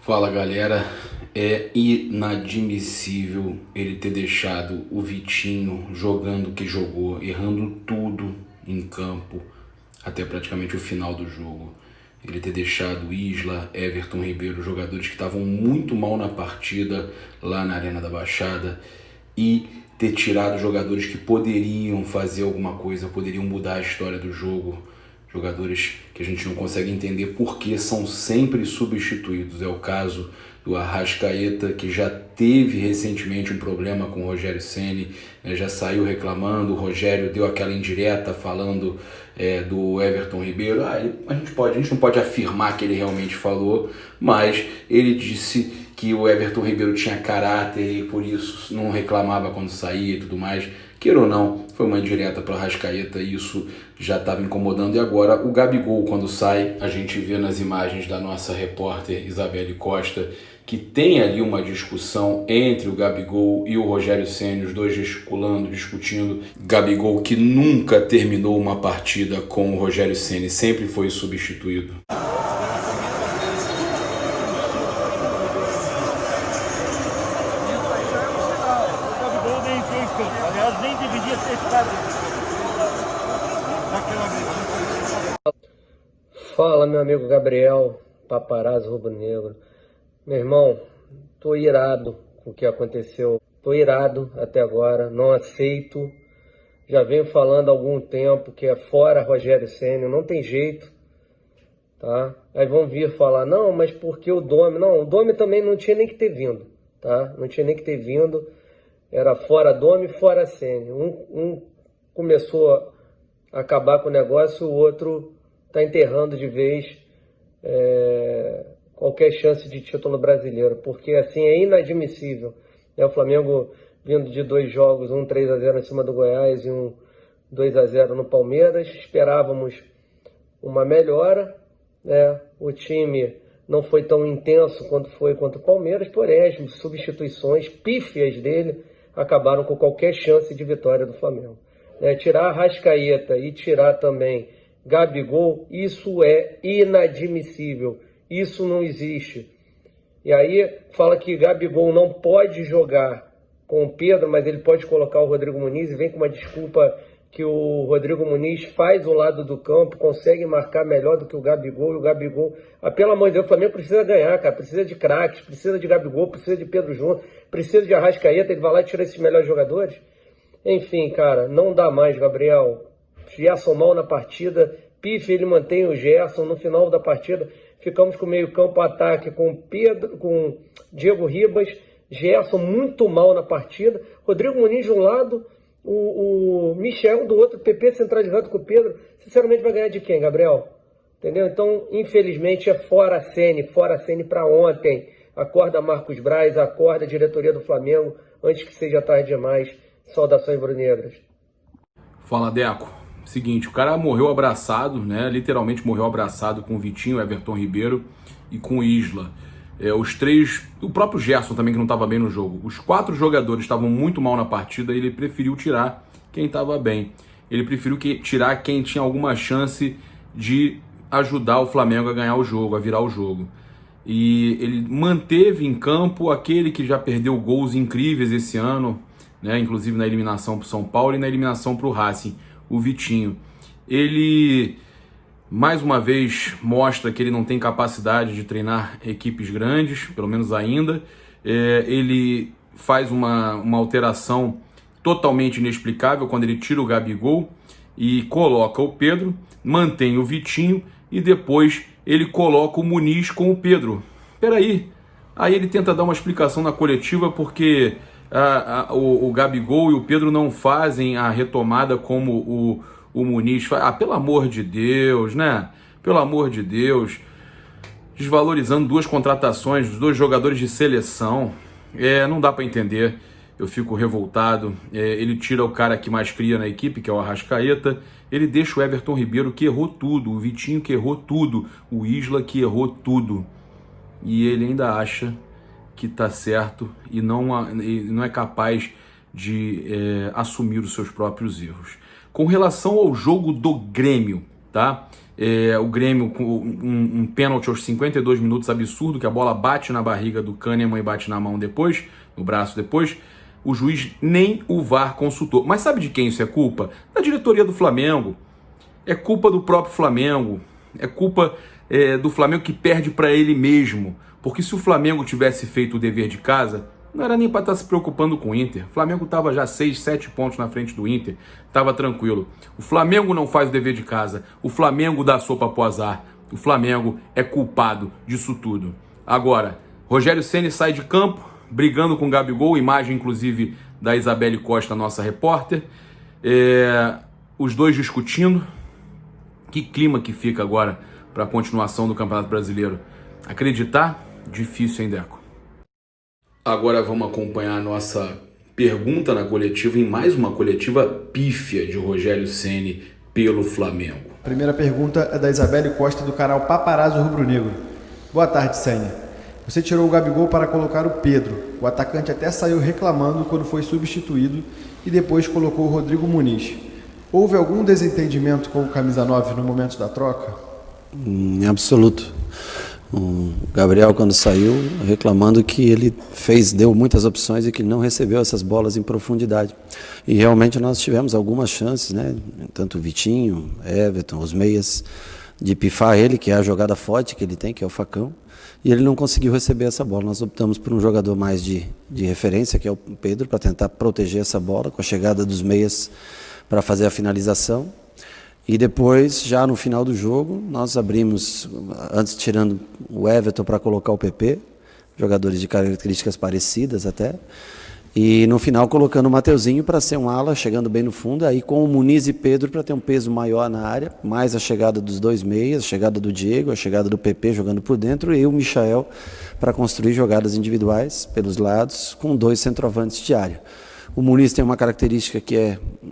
Fala galera, é inadmissível ele ter deixado o Vitinho jogando o que jogou, errando tudo em campo até praticamente o final do jogo. Ele ter deixado Isla, Everton Ribeiro, jogadores que estavam muito mal na partida lá na Arena da Baixada, e ter tirado jogadores que poderiam fazer alguma coisa, poderiam mudar a história do jogo. Jogadores que a gente não consegue entender porque são sempre substituídos. É o caso do Arrascaeta, que já teve recentemente um problema com o Rogério Ceni, né? Já saiu reclamando, o Rogério deu aquela indireta falando do Everton Ribeiro. A gente não pode afirmar que ele realmente falou, mas ele disse que o Everton Ribeiro tinha caráter e por isso não reclamava quando saía e tudo mais. Queira ou não, foi uma indireta para o Arrascaeta e isso já estava incomodando. E agora o Gabigol, quando sai, a gente vê nas imagens da nossa repórter Isabelle Costa que tem ali uma discussão entre o Gabigol e o Rogério Ceni, os dois gesticulando, discutindo. Gabigol, que nunca terminou uma partida com o Rogério Ceni, sempre foi substituído. Aliás, nem deveria ser ficado naquela vez. Fala, meu amigo Gabriel, paparazzo rubro-negro. Meu irmão, tô irado com o que aconteceu. Tô irado até agora, não aceito. Já venho falando há algum tempo que é fora Rogério Ceni, não tem jeito, tá? Aí vão vir falar, não, mas por que o Domi? Não, o Domi também não tinha nem que ter vindo, tá? Não tinha nem que ter vindo. Era fora Domi, fora Ceni. Um começou a acabar com o negócio, o outro está enterrando de vez qualquer chance de título brasileiro, porque assim é inadmissível. O Flamengo vindo de 2 jogos, um 3-0 em cima do Goiás e um 2-0 no Palmeiras. Esperávamos uma melhora, né? O time não foi tão intenso quanto foi contra o Palmeiras, porém as substituições pífias dele acabaram com qualquer chance de vitória do Flamengo. Tirar Arrascaeta e tirar também Gabigol, isso é inadmissível, isso não existe. E aí fala que Gabigol não pode jogar com o Pedro, mas ele pode colocar o Rodrigo Muniz e vem com uma desculpa que o Rodrigo Muniz faz o lado do campo, consegue marcar melhor do que o Gabigol, e o Gabigol, pelo amor de Deus, o Flamengo precisa ganhar, cara, precisa de craques, precisa de Gabigol, precisa de Pedro Júnior, precisa de Arrascaeta, ele vai lá e tira esses melhores jogadores. Enfim, cara, não dá mais, Gabriel. Gerson mal na partida, Pife ele mantém o Gerson, no final da partida ficamos com o meio campo ataque com Pedro, com Diego Ribas, Gerson muito mal na partida, Rodrigo Muniz de um lado, o Michel do outro, PP centralizado com o Pedro. Sinceramente, vai ganhar de quem, Gabriel? Entendeu? Então, infelizmente, é fora Ceni para ontem. Acorda Marcos Braz, acorda a diretoria do Flamengo, antes que seja tarde demais. Saudações brunegras. Fala, Deco. Seguinte, o cara morreu abraçado, né? Literalmente morreu abraçado com o Vitinho, Everton Ribeiro e com o Isla. Os três, o próprio Gerson também, que não estava bem no jogo. Os 4 jogadores estavam muito mal na partida e ele preferiu tirar quem estava bem. Ele preferiu tirar quem tinha alguma chance de ajudar o Flamengo a ganhar o jogo, a virar o jogo. E ele manteve em campo aquele que já perdeu gols incríveis esse ano, né? Inclusive na eliminação para o São Paulo e na eliminação para o Racing, o Vitinho. Ele, mais uma vez, mostra que ele não tem capacidade de treinar equipes grandes, pelo menos ainda. Ele faz uma alteração totalmente inexplicável quando ele tira o Gabigol e coloca o Pedro, mantém o Vitinho e depois ele coloca o Muniz com o Pedro. Peraí, aí ele tenta dar uma explicação na coletiva porque o Gabigol e o Pedro não fazem a retomada como o Muniz faz. Pelo amor de Deus, né? Pelo amor de Deus. Desvalorizando 2 contratações dos 2 jogadores de seleção. Não dá para entender. Eu fico revoltado. Ele tira o cara que mais cria na equipe, que é o Arrascaeta. Ele deixa o Everton Ribeiro, que errou tudo. O Vitinho, que errou tudo. O Isla, que errou tudo. E ele ainda acha que tá certo e não é capaz de assumir os seus próprios erros. Com relação ao jogo do Grêmio, tá? O Grêmio com um pênalti aos 52 minutos absurdo, que a bola bate na barriga do Kahneman e bate na mão depois, no braço depois. O juiz nem o VAR consultou. Mas sabe de quem isso é culpa? Da diretoria do Flamengo. É culpa do próprio Flamengo. É culpa do Flamengo que perde para ele mesmo. Porque se o Flamengo tivesse feito o dever de casa, não era nem para estar se preocupando com o Inter. O Flamengo estava já 6, 7 pontos na frente do Inter. Estava tranquilo. O Flamengo não faz o dever de casa. O Flamengo dá sopa pro azar. O Flamengo é culpado disso tudo. Agora, Rogério Ceni sai de campo, brigando com o Gabigol, imagem inclusive da Isabelle Costa, nossa repórter. Os dois discutindo. Que clima que fica agora para a continuação do Campeonato Brasileiro. Acreditar? Difícil, hein, Deco? Agora vamos acompanhar a nossa pergunta na coletiva, em mais uma coletiva pífia de Rogério Ceni pelo Flamengo. A primeira pergunta é da Isabelle Costa, do canal Paparazzo Rubro Negro. Boa tarde, Ceni. Você tirou o Gabigol para colocar o Pedro. O atacante até saiu reclamando quando foi substituído e depois colocou o Rodrigo Muniz. Houve algum desentendimento com o camisa 9 no momento da troca? Em absoluto. O Gabriel, quando saiu, reclamando que ele deu muitas opções e que não recebeu essas bolas em profundidade. E realmente nós tivemos algumas chances, né? Tanto o Vitinho, Everton, os meias, de pifar ele, que é a jogada forte que ele tem, que é o facão, e ele não conseguiu receber essa bola. Nós optamos por um jogador mais de referência, que é o Pedro, para tentar proteger essa bola com a chegada dos meias para fazer a finalização. E depois, já no final do jogo, nós abrimos, antes tirando o Everton para colocar o PP, jogadores de características parecidas até, e no final colocando o Mateuzinho para ser um ala, chegando bem no fundo, aí com o Muniz e Pedro para ter um peso maior na área, mais a chegada dos dois meias, a chegada do Diego, a chegada do PP jogando por dentro, e o Michael para construir jogadas individuais pelos lados, com dois centroavantes de área. O Muniz tem uma característica que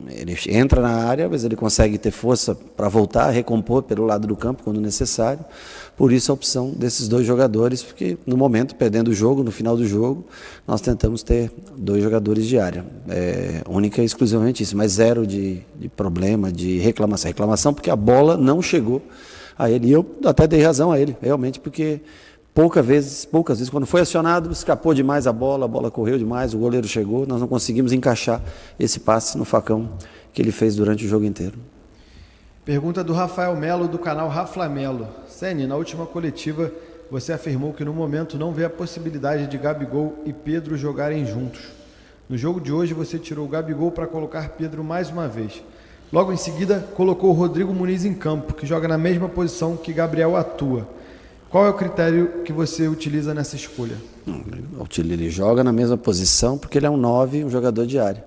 ele entra na área, mas ele consegue ter força para voltar, recompor pelo lado do campo quando necessário. Por isso a opção desses dois jogadores, porque no momento, perdendo o jogo, no final do jogo, nós tentamos ter dois jogadores de área. Única e exclusivamente isso, mas zero de problema, de reclamação. Reclamação porque a bola não chegou a ele. E eu até dei razão a ele, realmente, porque poucas vezes, quando foi acionado, escapou demais a bola correu demais, o goleiro chegou, nós não conseguimos encaixar esse passe no facão que ele fez durante o jogo inteiro. Pergunta do Rafael Melo, do canal Raflamelo. Ceni, na última coletiva, você afirmou que no momento não vê a possibilidade de Gabigol e Pedro jogarem juntos. No jogo de hoje, você tirou o Gabigol para colocar Pedro mais uma vez. Logo em seguida, colocou o Rodrigo Muniz em campo, que joga na mesma posição que Gabriel atua. Qual é o critério que você utiliza nessa escolha? Ele joga na mesma posição porque ele é um 9, um jogador de área.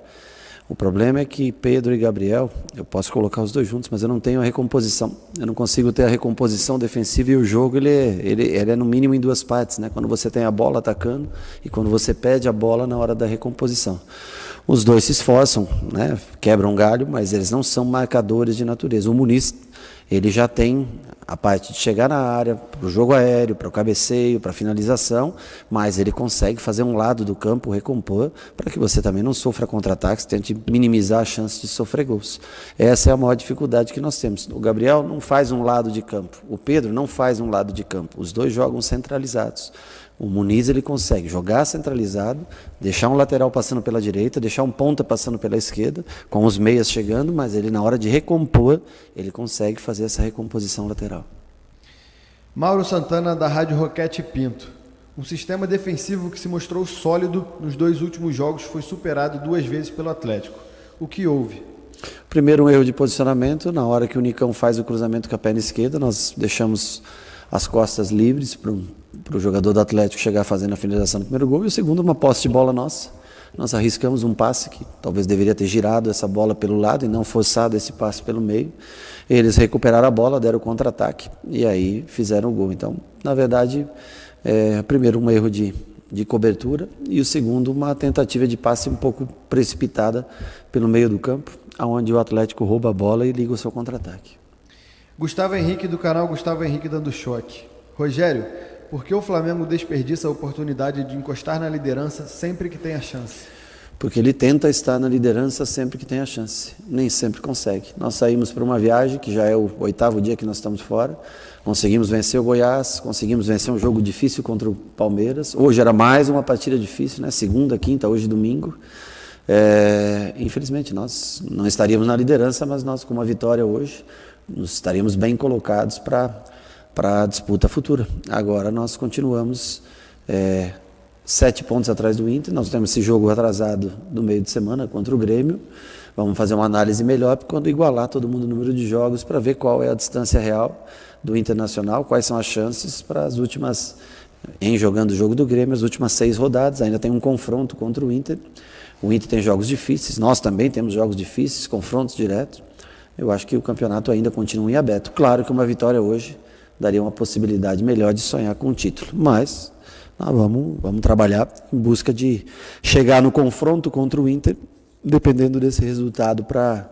O problema é que Pedro e Gabriel, eu posso colocar os dois juntos, mas eu não tenho a recomposição. Eu não consigo ter a recomposição defensiva e o jogo ele é no mínimo em duas partes, né? Quando você tem a bola atacando e quando você perde a bola na hora da recomposição. Os dois se esforçam, né? Quebram um galho, mas eles não são marcadores de natureza. O Muniz, ele já tem a parte de chegar na área, para o jogo aéreo, para o cabeceio, para a finalização, mas ele consegue fazer um lado do campo, recompor, para que você também não sofra contra-ataques, tente minimizar a chance de sofrer gols. Essa é a maior dificuldade que nós temos. O Gabriel não faz um lado de campo, o Pedro não faz um lado de campo, os dois jogam centralizados. O Muniz ele consegue jogar centralizado, deixar um lateral passando pela direita, deixar um ponta passando pela esquerda, com os meias chegando, mas ele na hora de recompor, ele consegue fazer essa recomposição lateral. Mauro Santana, da Rádio Roquete Pinto. Um sistema defensivo que se mostrou sólido nos dois últimos jogos foi superado 2 vezes pelo Atlético. O que houve? Primeiro, um erro de posicionamento. Na hora que o Nicão faz o cruzamento com a perna esquerda, nós deixamos as costas livres para o jogador do Atlético chegar fazendo a finalização do primeiro gol. E o segundo, uma posse de bola nossa. Nós arriscamos um passe que talvez deveria ter girado essa bola pelo lado e não forçado esse passe pelo meio. Eles recuperaram a bola, deram o contra-ataque e aí fizeram o gol. Então, na verdade, primeiro um erro de cobertura e o segundo uma tentativa de passe um pouco precipitada pelo meio do campo, onde o Atlético rouba a bola e liga o seu contra-ataque. Gustavo Henrique, do canal Gustavo Henrique dando choque. Rogério, por que o Flamengo desperdiça a oportunidade de encostar na liderança sempre que tem a chance? porque ele tenta estar na liderança sempre que tem a chance, nem sempre consegue. Nós saímos para uma viagem, que já é o 8º dia que nós estamos fora, conseguimos vencer o Goiás, conseguimos vencer um jogo difícil contra o Palmeiras, hoje era mais uma partida difícil, né? Segunda, quinta, hoje domingo. Infelizmente nós não estaríamos na liderança, mas nós com uma vitória hoje, nós estaríamos bem colocados para a disputa futura. Agora nós continuamos 7 pontos atrás do Inter, nós temos esse jogo atrasado do meio de semana contra o Grêmio, vamos fazer uma análise melhor quando igualar todo mundo o número de jogos para ver qual é a distância real do Internacional, quais são as chances para as últimas, em jogando o jogo do Grêmio, as últimas 6 rodadas, ainda tem um confronto contra o Inter tem jogos difíceis, nós também temos jogos difíceis, confrontos diretos, eu acho que o campeonato ainda continua em aberto. Claro que uma vitória hoje daria uma possibilidade melhor de sonhar com o título, mas nós vamos trabalhar em busca de chegar no confronto contra o Inter, dependendo desse resultado para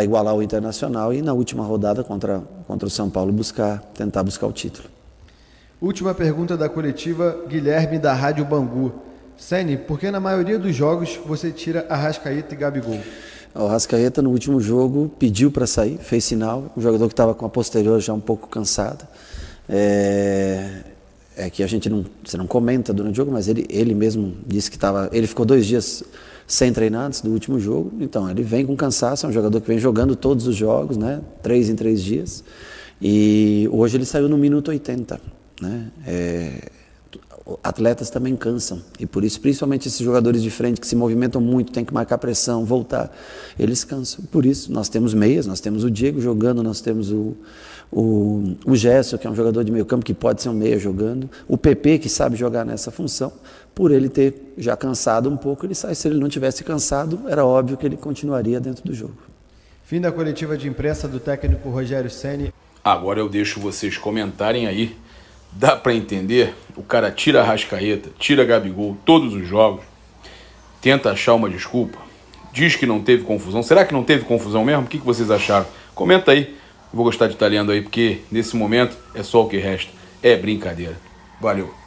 igualar o Internacional e na última rodada contra o São Paulo tentar buscar o título. Última pergunta da coletiva, Guilherme da Rádio Bangu. Ceni, por que na maioria dos jogos você tira Arrascaeta e Gabigol? O Arrascaeta no último jogo pediu para sair, fez sinal, um jogador que estava com a posterior já um pouco cansada. Que você não comenta durante o jogo, mas ele mesmo disse que ele ficou 2 dias sem treinar antes do último jogo, então ele vem com cansaço, é um jogador que vem jogando todos os jogos, né, 3 em 3 dias, e hoje ele saiu no minuto 80, né, atletas também cansam, e por isso, principalmente esses jogadores de frente que se movimentam muito, tem que marcar pressão, voltar, eles cansam. Por isso, nós temos meias, nós temos o Diego jogando, nós temos o Gerson, que é um jogador de meio campo, que pode ser um meia jogando, o PP, que sabe jogar nessa função, por ele ter já cansado um pouco, ele sai. Se ele não tivesse cansado, era óbvio que ele continuaria dentro do jogo. Fim da coletiva de imprensa do técnico Rogério Ceni. Agora eu deixo vocês comentarem aí. Dá pra entender? O cara tira a Arrascaeta, tira Gabigol, todos os jogos, tenta achar uma desculpa, diz que não teve confusão. Será que não teve confusão mesmo? O que vocês acharam? Comenta aí, eu vou gostar de estar lendo aí, porque nesse momento é só o que resta. É brincadeira. Valeu.